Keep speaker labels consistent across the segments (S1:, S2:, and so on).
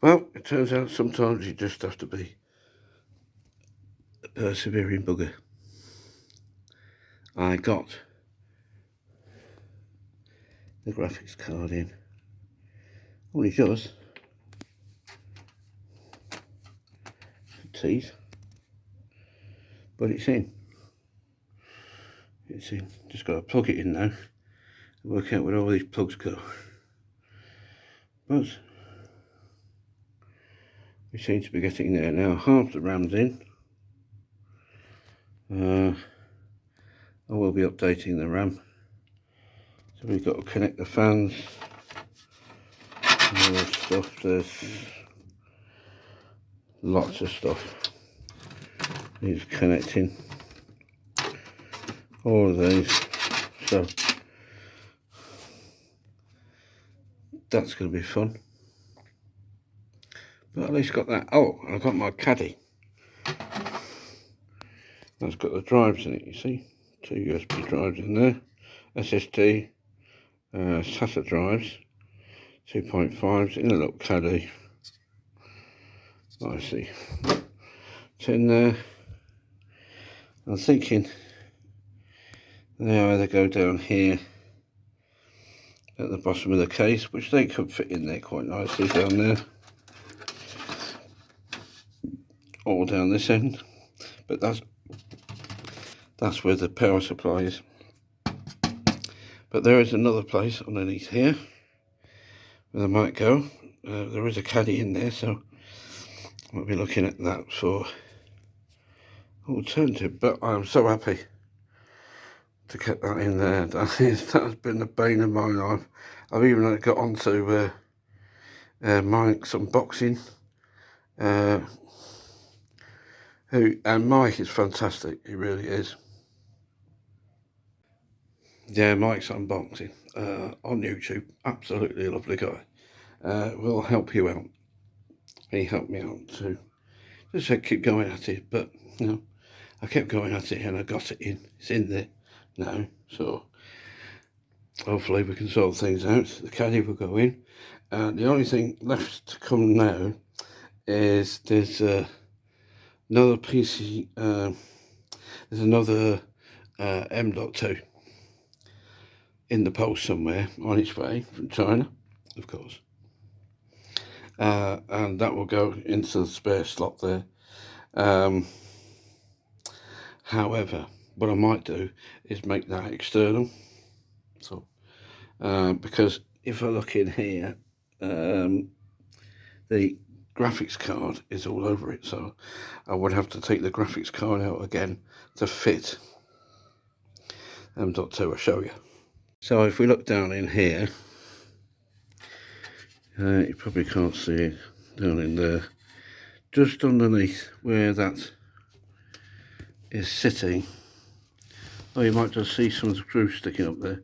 S1: Well, it turns out sometimes you just have to be a persevering bugger. I got the graphics card in. Only just teeth, but it's in. It's in. Just got to plug it in now and work out where all these plugs go. But we seem to be getting there now. Half the RAM's in. I will be updating the RAM. So we've got to connect the fans and all this stuff. There's lots of stuff needs connecting. All of these. So that's going to be fun. But at least got that. Oh, I got my caddy. That's got the drives in it, you see. 2 USB drives in there. SSD, SATA drives, 2.5s in a little caddy. I see. It's in there. I'm thinking they either go down here at the bottom of the case, which they could fit in there quite nicely down there, or down this end, but that's where the power supply is. But there is another place underneath here where they might go. There is a caddy in there, so I'll be looking at that for alternative. But I'm so happy to get that in there. That has been the bane of my life. I've even got onto Mike's unboxing. And Mike is fantastic, he really is. Yeah, Mike's unboxing on YouTube, absolutely lovely guy. Will help you out. He helped me out too. Just said keep going at it, but you know, I kept going at it and I got it in. It's in there now, so hopefully we can sort things out. The caddy will go in. The only thing left to come now is there's another PC. There's another M.2 in the post somewhere on its way from China, of course. And that will go into the spare slot there. However, what I might do is make that external. So, because if I look in here, the graphics card is all over it, so I would have to take the graphics card out again to fit M.2. I'll show you. So if we look down in here, you probably can't see it down in there, just underneath where that is sitting. Oh, you might just see some screws sticking up there.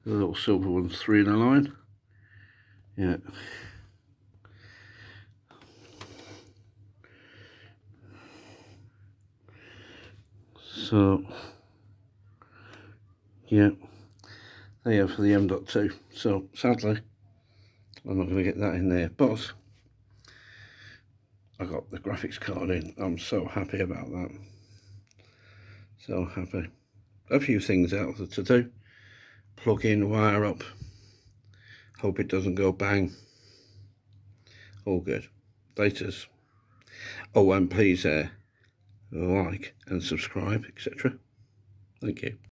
S1: The little silver ones, 3 in a line. Yeah. So, yeah, they are for the M.2. So, sadly, I'm not going to get that in there, but I got the graphics card in. I'm so happy about that. So happy. A few things out to do. Plug in, wire up. Hope it doesn't go bang. All good. Laters. Oh, and please like and subscribe, etc. Thank you.